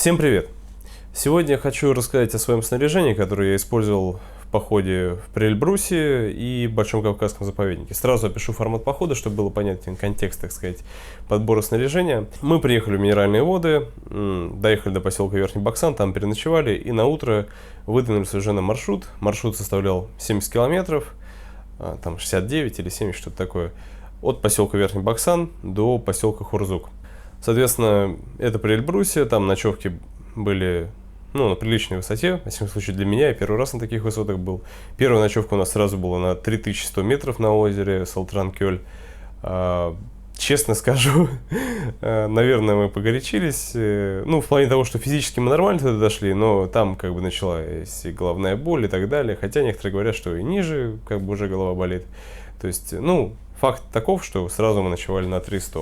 Всем привет! Сегодня я хочу рассказать о своем снаряжении, которое я использовал в походе в Эльбрусе и Большом Кавказском заповеднике. Сразу опишу формат похода, чтобы было понятен контекст, так сказать, подбора снаряжения. Мы приехали в Минеральные воды, доехали до поселка Верхний Баксан, там переночевали и на утро выдвинулись уже на маршрут. Маршрут составлял 70 километров, там 69 или 70, что-то такое, от поселка Верхний Баксан до поселка Хурзук. Соответственно, это при Эльбрусе, там ночевки были на приличной высоте. В всяком случае, для меня, я первый раз на таких высотах был. Первая ночевка у нас сразу была на 3100 метров на озере Салтранкёль. Честно скажу, наверное, мы погорячились. В плане того, что физически мы нормально туда дошли, но там как бы началась и головная боль и так далее. Хотя некоторые говорят, что и ниже как бы уже голова болит. То есть, факт таков, что сразу мы ночевали на 300.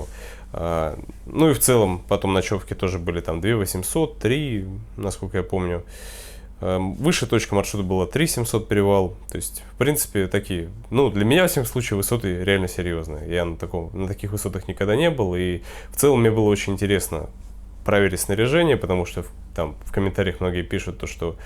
И в целом потом ночевки тоже были там 2800, 3, насколько я помню. Высшая точка маршрута была 3700 перевал. То есть, в принципе, такие, для меня, во всяком случае, высоты реально серьезные. Я на таких высотах никогда не был. И в целом мне было очень интересно проверить снаряжение, потому что там в комментариях многие пишут то, что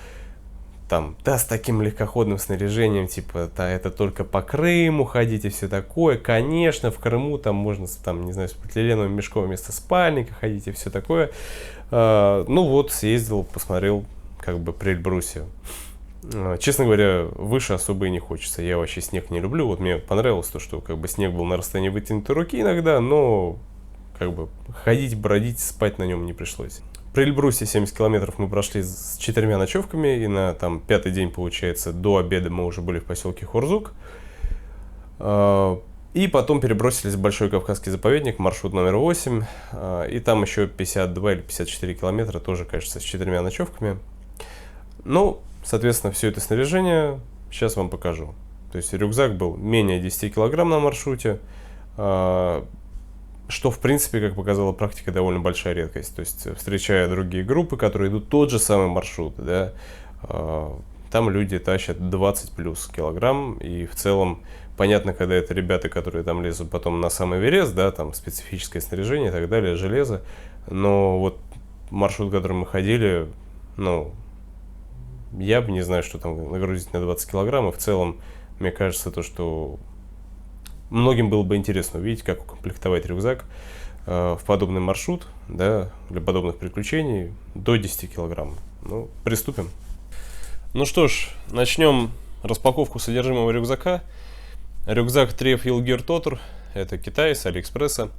с таким легкоходным снаряжением, это только по Крыму ходить и все такое. Конечно, в Крыму там можно, не знаю, с полиэтиленовым мешком вместо спальника ходить и все такое. Съездил, посмотрел, как бы при Эльбрусе. Честно говоря, выше особо и не хочется. Я вообще снег не люблю. Вот мне понравилось то, что как бы снег был на расстоянии вытянутой руки иногда, но как бы ходить, бродить, спать на нем не пришлось. При Эльбрусе 70 километров мы прошли с 4 ночевками, и на пятый день, получается, до обеда мы уже были в поселке Хурзук. И потом перебросились в Большой Кавказский заповедник, маршрут номер 8, и там еще 52 или 54 километра, тоже, кажется, с 4 ночевками. Соответственно, все это снаряжение сейчас вам покажу. То есть рюкзак был менее 10 килограмм на маршруте, что, в принципе, как показала практика, довольно большая редкость. То есть, встречая другие группы, которые идут тот же самый маршрут, там люди тащат 20 плюс килограмм. И в целом, понятно, когда это ребята, которые там лезут потом на самый Эверест, там специфическое снаряжение и так далее, железо. Но вот маршрут, который мы ходили, я бы не знаю, что там нагрузить на 20 килограмм. И в целом, мне кажется, то, что многим было бы интересно увидеть, как укомплектовать рюкзак в подобный маршрут, для подобных приключений до 10 килограмм. Приступим. Что ж, начнем распаковку содержимого рюкзака. Рюкзак Tref Gear Totur, это Китай, с Алиэкспресса.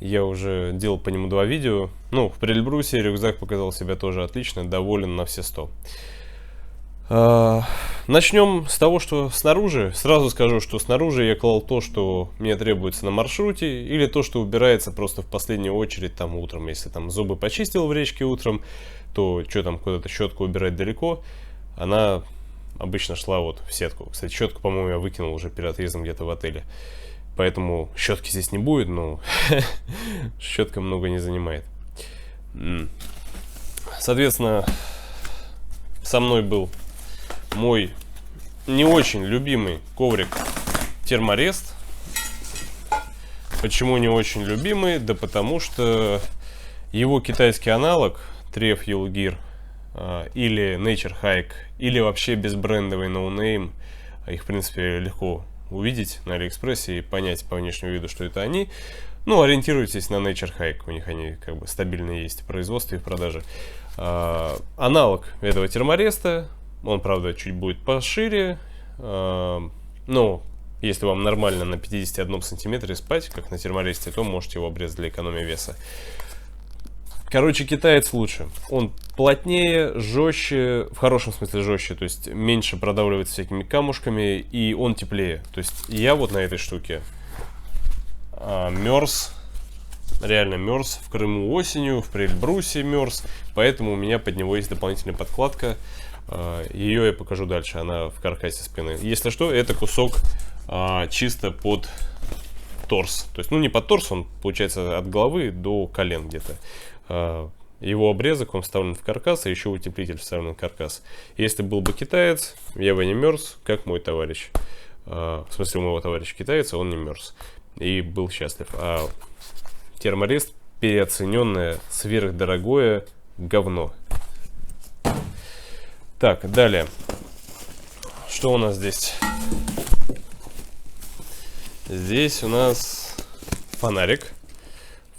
Я уже делал по нему 2 видео. В Эльбрусе рюкзак показал себя тоже отлично, доволен на все 100. Начнем с того, что снаружи. Сразу скажу, что снаружи я клал то, что мне требуется на маршруте, или то, что убирается просто в последнюю очередь утром. Если зубы почистил в речке утром, то куда-то щетку убирать далеко, она обычно шла в сетку. Кстати, щетку, по-моему, я выкинул уже перед отъездом где-то в отеле. Поэтому щетки здесь не будет, но щетка много не занимает. Соответственно, со мной был мой не очень любимый коврик Терморест. Почему не очень любимый? Да потому что его китайский аналог Tref Gear или Nature Hike, или вообще безбрендовый ноунейм, их в принципе легко увидеть на Алиэкспрессе и понять по внешнему виду, что это они. Ориентируйтесь на Nature Hike, у них они как бы стабильно есть в производстве и в продаже. Аналог этого термореста, он, правда, чуть будет пошире, но если вам нормально на 51 сантиметре спать, как на терморесте, то можете его обрезать для экономии веса. Короче, китаец лучше. Он плотнее, жестче, в хорошем смысле жестче, то есть меньше продавливается всякими камушками, и он теплее. То есть я на этой штуке мерз, реально мерз в Крыму осенью, в Эльбрусе мерз, поэтому у меня под него есть дополнительная подкладка. Ее я покажу дальше, она в каркасе спины. Если что, это кусок чисто под торс. То есть, не под торс, он получается от головы до колен где-то. Его обрезок, он вставлен в каркас, а еще утеплитель вставлен в каркас. Если был бы китаец, я бы не мерз, как мой товарищ. В смысле, у моего товарища китаец, он не мерз и был счастлив. А терморест переоцененное, сверхдорогое говно. Так, далее. Что у нас здесь? Здесь у нас фонарик.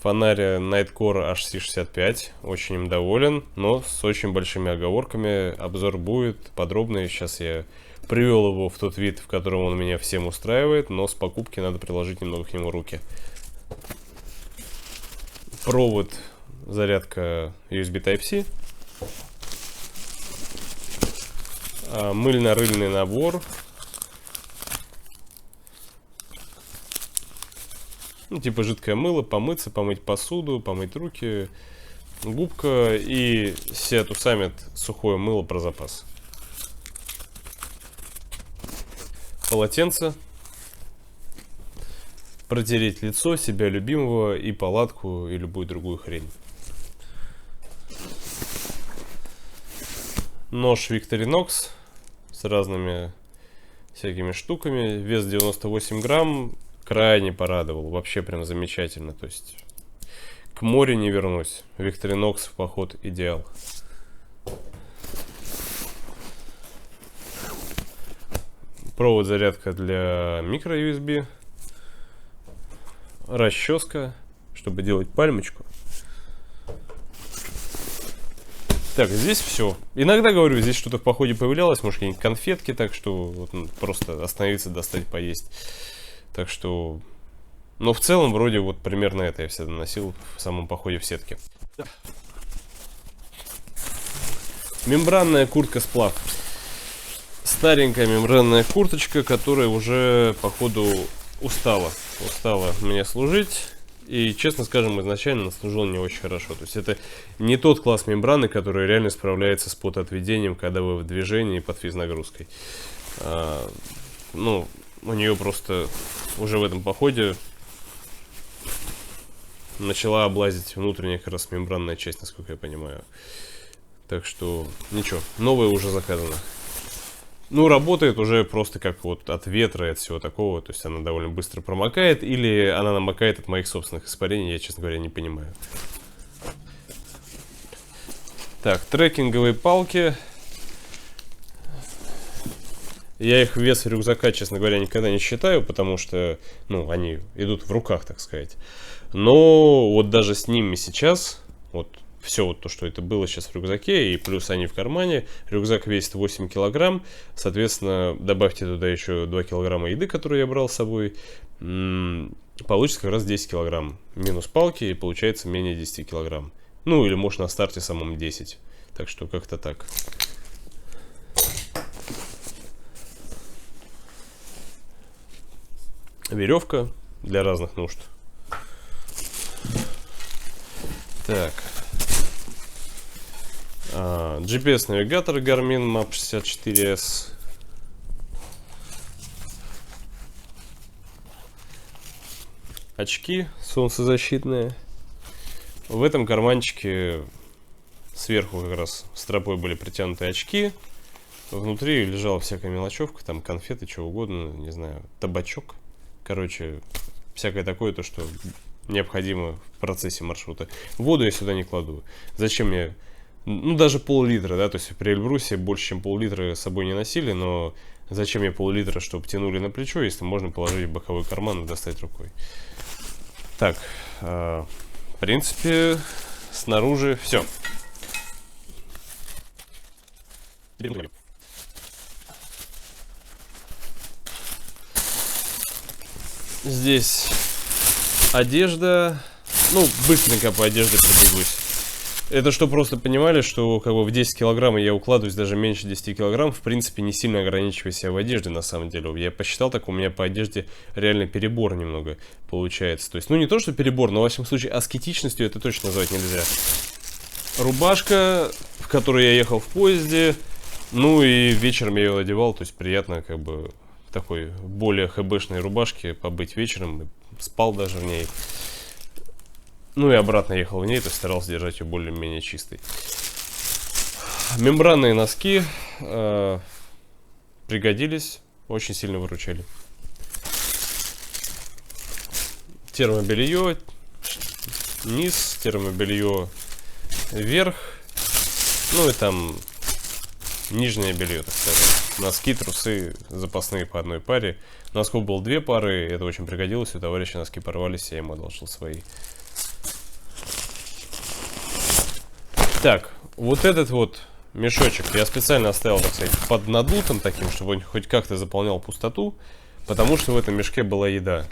Фонарь Nightcore HC65. Очень им доволен, но с очень большими оговорками. Обзор будет подробный. Сейчас я привел его в тот вид, в котором он меня всем устраивает, но с покупки надо приложить немного к нему руки. Провод, зарядка USB Type-C. Мыльно-рыльный набор. Ну, типа жидкое мыло, помыться, помыть посуду, помыть руки, губка и Seat Summit сухое мыло про запас. Полотенце. Протереть лицо, себя любимого и палатку и любую другую хрень. Нож Victorinox с разными всякими штуками. Вес 98 грамм. Крайне порадовал. Вообще прям замечательно. То есть к морю не вернусь. Victorinox в поход идеал. Провод зарядка для микро USB. Расческа, чтобы делать пальмочку. Так, здесь все. Иногда, говорю, здесь что-то в походе появлялось, может, какие-нибудь конфетки, так что вот, просто остановиться, достать, поесть. Так что, но в целом, вроде, вот примерно это я всегда носил в самом походе в сетке. Мембранная куртка-сплав. Старенькая мембранная курточка, которая уже, походу, устала мне служить. И, честно скажем, изначально служил не очень хорошо. То есть это не тот класс мембраны, который реально справляется с потоотведением, когда вы в движении под физнагрузкой. Ну, у нее просто уже в этом походе начала облазить внутренняя как раз мембранная часть, насколько я понимаю. Так что, ничего, новая уже заказана. Ну, работает уже просто как вот от ветра и от всего такого. То есть она довольно быстро промокает. Или она намокает от моих собственных испарений. Я, честно говоря, не понимаю. Так, трекинговые палки. Я их вес рюкзака, честно говоря, никогда не считаю. Потому что, ну, они идут в руках, так сказать. Но вот даже с ними сейчас... Вот все вот то, что это было сейчас в рюкзаке, и плюс они в кармане. Рюкзак весит 8 килограмм. Соответственно, добавьте туда еще 2 килограмма еды, которую я брал с собой. Получится как раз 10 килограмм. Минус палки, и получается менее 10 килограмм. Ну, или может на старте самом 10. Так что как-то так. Веревка для разных нужд. Так. GPS-навигатор Garmin Map 64S. Очки солнцезащитные. В этом карманчике сверху как раз стропой были притянуты очки. Внутри лежала всякая мелочевка, там конфеты, что угодно, не знаю, табачок. Короче, всякое такое, то, что необходимо в процессе маршрута. Воду я сюда не кладу. Зачем мне... Ну, даже пол-литра, да, то есть при Эльбрусе больше, чем пол-литра с собой не носили, но зачем мне пол-литра, чтобы тянули на плечо, если можно положить в боковой карман и достать рукой. Так, в принципе, снаружи все. Здесь одежда. Ну, быстренько по одежде пробегусь. Это что, просто понимали, что как бы в 10 килограмм я укладываюсь даже меньше 10 килограмм, в принципе, не сильно ограничивая себя в одежде, на самом деле. Я посчитал, так у меня по одежде реально перебор немного получается. То есть, ну не то, что перебор, но, во всяком случае, аскетичностью это точно назвать нельзя. Рубашка, в которой я ехал в поезде, ну и вечером я ее одевал, то есть приятно как бы в такой более хэбэшной рубашке побыть вечером, спал даже в ней. Ну и обратно ехал в ней, то есть старался держать ее более-менее чистой. Мембранные носки пригодились, очень сильно выручали. Термобелье низ, термобелье вверх Ну и там нижнее белье, так сказать. Носки, трусы, запасные по одной паре. Носков было 2 пары, это очень пригодилось. У товарища носки порвались, я ему одолжил свои. Так, вот этот вот мешочек я специально оставил, так сказать, под надутым таким, чтобы он хоть как-то заполнял пустоту. Потому что в этом мешке была еда.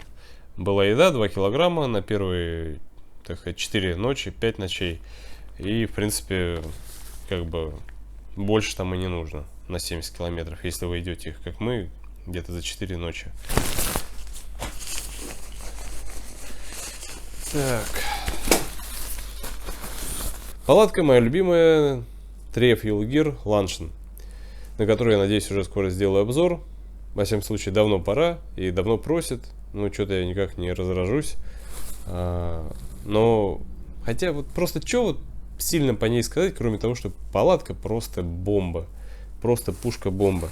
Была еда 2 килограмма на первые, так сказать, 4 ночи, 5 ночей. И, в принципе, как бы больше там и не нужно на 70 километров, если вы идете их, как мы, где-то за 4 ночи. Так. Палатка моя любимая, Tref Юлгир Ланшин, на которую, я надеюсь, уже скоро сделаю обзор. Во всяком случае, давно пора и давно просят. Ну, что-то я никак не разражусь. Но, хотя вот просто что вот сильно по ней сказать, кроме того, что палатка просто бомба. Просто пушка-бомба.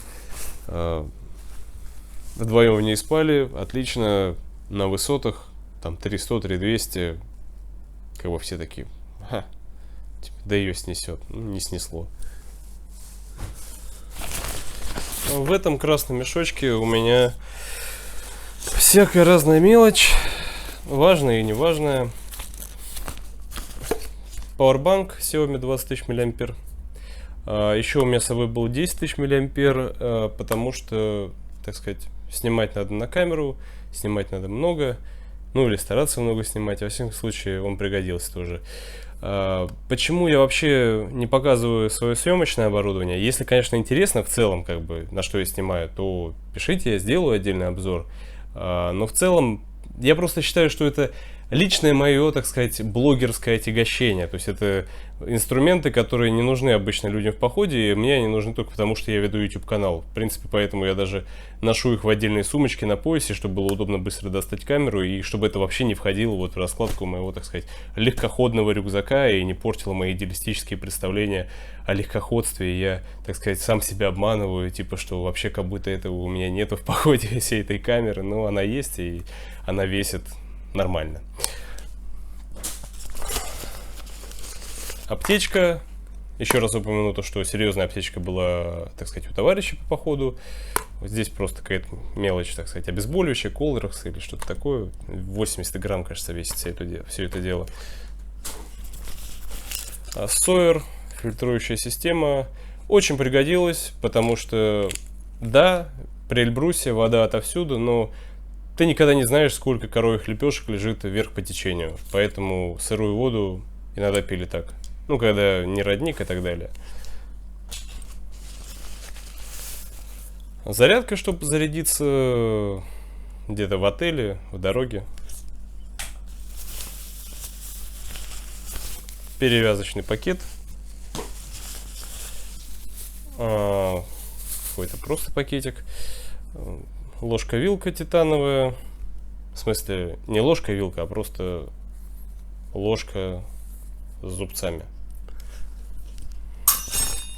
Вдвоем в ней спали, отлично, на высотах, там 300, 3200, как бы все такие, типа, да ее снесет. Ну, не снесло. В этом красном мешочке у меня всякая разная мелочь, важная и неважная. Powerbank Xiaomi 20 тысяч мА. Еще у меня с собой был 10 тысяч мА, потому что, так сказать, снимать надо на камеру, снимать надо много, ну или стараться много снимать, во всяком случае он пригодился тоже. Почему я вообще не показываю свое съемочное оборудование? Если, конечно, интересно в целом, как бы, на что я снимаю, то пишите, я сделаю отдельный обзор. Но в целом, я просто считаю, что это личное мое, так сказать, блогерское отягощение. То есть это инструменты, которые не нужны обычно людям в походе, и мне они нужны только потому, что я веду YouTube канал. В принципе, поэтому я даже ношу их в отдельные сумочки на поясе, чтобы было удобно быстро достать камеру, и чтобы это вообще не входило вот в раскладку моего, так сказать, легкоходного рюкзака и не портило мои идеалистические представления о легкоходстве. Я, так сказать, сам себя обманываю, типа, что вообще как будто этого у меня нету в походе всей этой камеры, но она есть, и она весит нормально. Аптечка. Еще раз упомяну то, что серьезная аптечка была, так сказать, у товарища по походу. Вот здесь просто какая-то мелочь, так сказать, обезболивающее, колоракс или что-то такое. 80 грамм, кажется, весит все это дело. Сойер, фильтрующая система. Очень пригодилась, потому что, да, при Эльбрусе вода отовсюду, но ты никогда не знаешь, сколько коровьих лепешек лежит вверх по течению. Поэтому сырую воду иногда пили так. Ну, когда не родник и так далее. Зарядка, чтобы зарядиться где-то в отеле, в дороге. Перевязочный пакет. Какой-то просто пакетик. Ложка-вилка титановая. В смысле, не ложка-вилка, а просто ложка с зубцами.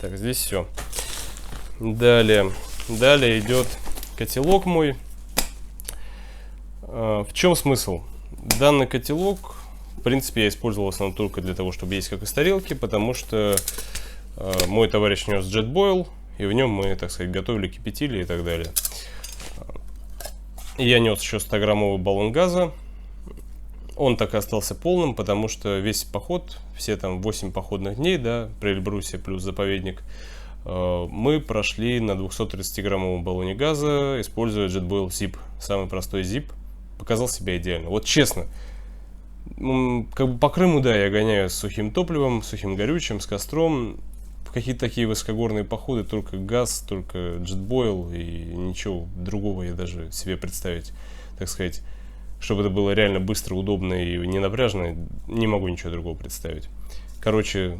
Так, здесь все. Далее идет котелок мой. В чем смысл? Данный котелок, в принципе, я использовал в основном только для того, чтобы есть как из тарелки, потому что мой товарищ нес JetBoil, и в нем мы, так сказать, готовили, кипятили и так далее. Я нес еще 100-граммовый баллон газа. Он так и остался полным, потому что весь поход, все там 8 походных дней, да, при Эльбрусе плюс заповедник, мы прошли на 230-граммовом баллоне газа, используя JetBoil Zip. Самый простой Zip. Показал себя идеально. Вот честно, как бы по Крыму, да, я гоняю с сухим топливом, сухим горючим, с костром. В какие-то такие высокогорные походы только газ, только JetBoil, и ничего другого я даже себе представить, так сказать, чтобы это было реально быстро, удобно и не напряжно, не могу ничего другого представить. Короче,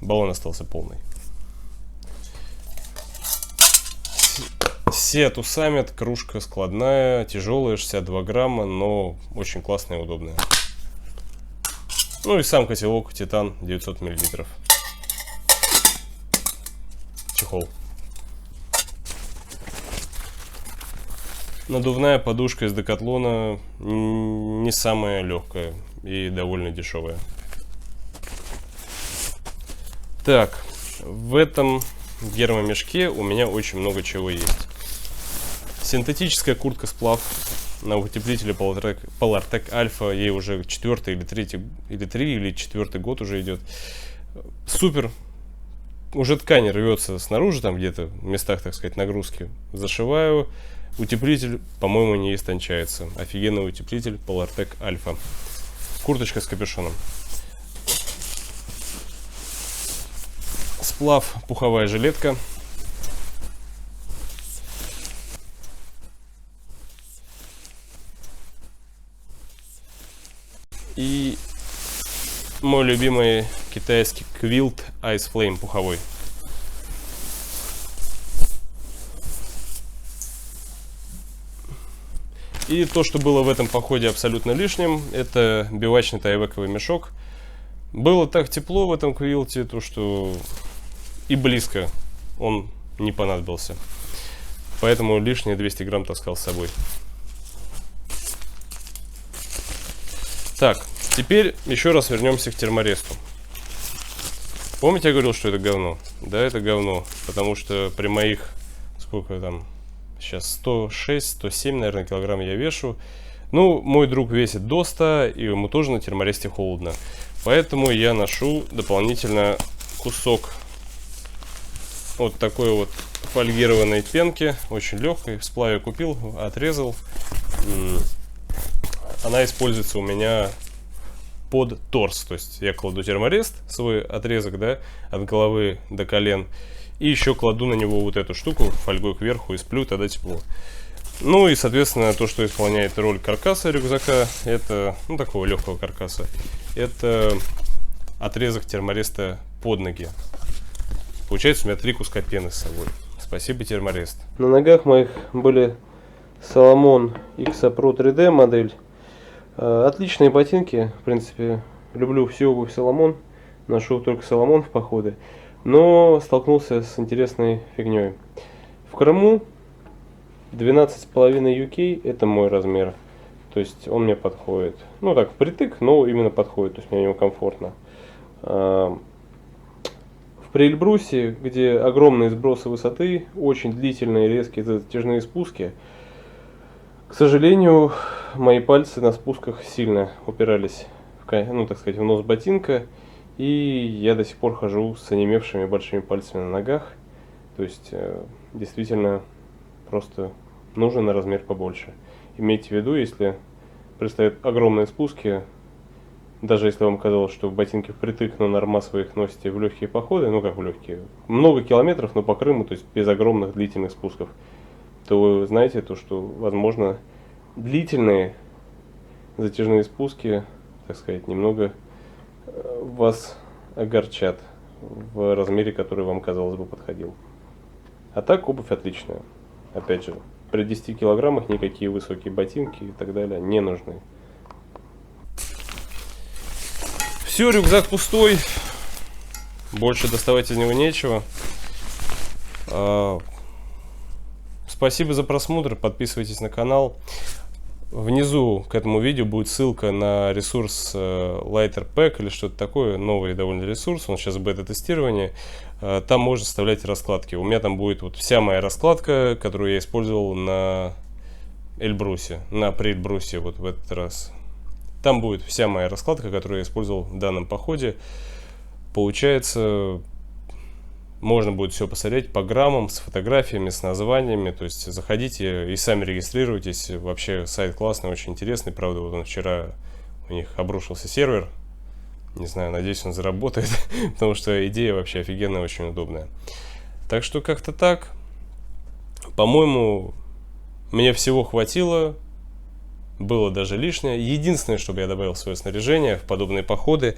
баллон остался полный. Seat Summit, кружка складная, тяжелая, 62 грамма, но очень классная и удобная. Ну и сам котелок Титан 900 миллилитров. Чехол. Надувная подушка из Декатлона, не самая легкая и довольно дешевая. Так, В этом гермомешке у меня очень много чего есть. Синтетическая куртка-сплав на утеплителе Polartec Alpha. Ей уже четвертый или четвертый год уже идет. Супер. Уже ткань рвется снаружи, там где-то в местах, так сказать, нагрузки. Зашиваю. Утеплитель, по-моему, не истончается. Офигенный утеплитель Polartec Alpha. Курточка с капюшоном. Сплав, пуховая жилетка. И мой любимый китайский Квилт Ice Flame пуховой. И то, что было в этом походе абсолютно лишним, это бивачный тайвековый мешок. Было так тепло в этом Квилте, то что и близко он не понадобился. Поэтому лишние 200 грамм таскал с собой. Так, теперь еще раз вернемся к терморесту. Помните, я говорил, что это говно? Да, это говно, потому что при моих, сколько там, сейчас 106-107, наверное, килограмм я вешу. Ну, мой друг весит до 100, и ему тоже на терморесте холодно. Поэтому я ношу дополнительно кусок вот такой вот фольгированной пенки, очень легкой, в сплаве купил, отрезал. Она используется у меня под торс, то есть я кладу терморест, свой отрезок, да, от головы до колен, и еще кладу на него вот эту штуку фольгой кверху и сплю, тогда тепло. Ну и, соответственно, то, что исполняет роль каркаса рюкзака, это, ну, такого легкого каркаса, это отрезок термореста под ноги. Получается у меня 3 куска пены с собой. Спасибо, терморест. На ногах моих были Salomon XA Pro 3D модель. Отличные ботинки, в принципе, люблю всю обувь Salomon, ношу только Salomon в походы, но столкнулся с интересной фигней. В Крыму 12,5 UK это мой размер, то есть он мне подходит. Ну так, впритык, но именно подходит, то есть мне в нем комфортно. В Эльбрусе, где огромные сбросы высоты, очень длительные резкие затяжные спуски, к сожалению, мои пальцы на спусках сильно упирались ну, так сказать, в нос ботинка, и я до сих пор хожу с онемевшими большими пальцами на ногах. То есть, действительно, просто нужен на размер побольше. Имейте в виду, если предстоят огромные спуски, даже если вам казалось, что ботинки впритык, но норма своих носите в легкие походы, ну как в легкие, много километров, но по Крыму, то есть без огромных длительных спусков, то вы знаете, то, что, возможно, длительные затяжные спуски, так сказать, немного вас огорчат в размере, который вам, казалось бы, подходил. А так обувь отличная. Опять же, при 10 килограммах никакие высокие ботинки и так далее не нужны. Все, рюкзак пустой. Больше доставать из него нечего. Спасибо за просмотр. Подписывайтесь на канал. Внизу к этому видео будет ссылка на ресурс Lighter Pack или что-то такое. Новый довольно ресурс. Он сейчас в бета-тестировании. Там можно вставлять раскладки. У меня там будет вот вся моя раскладка, которую я использовал на Эльбрусе. На Эльбрусе вот в этот раз. Там будет вся моя раскладка, которую я использовал в данном походе. Получается, можно будет все посмотреть по граммам, с фотографиями, с названиями. То есть заходите и сами регистрируйтесь. Вообще сайт классный, очень интересный. Правда, вот он вчера, у них обрушился сервер. Не знаю, надеюсь, он заработает. Потому что идея вообще офигенная, очень удобная. Так что как-то так. По-моему, мне всего хватило. Было даже лишнее. Единственное, что бы я добавил в свое снаряжение в подобные походы,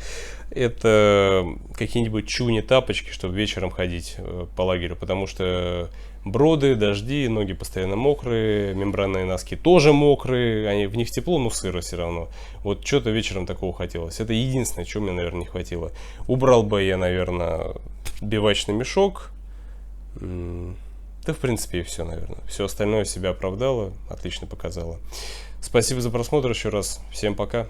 это какие-нибудь чуни-тапочки, чтобы вечером ходить по лагерю, потому что броды, дожди, ноги постоянно мокрые, мембранные носки тоже мокрые, в них тепло, но сыро все равно. Вот что-то вечером такого хотелось. Это единственное, чего мне, наверное, не хватило. Убрал бы я, наверное, бивачный мешок. Да, в принципе, и все, наверное. Все остальное себя оправдало, отлично показало. Спасибо за просмотр еще раз. Всем пока.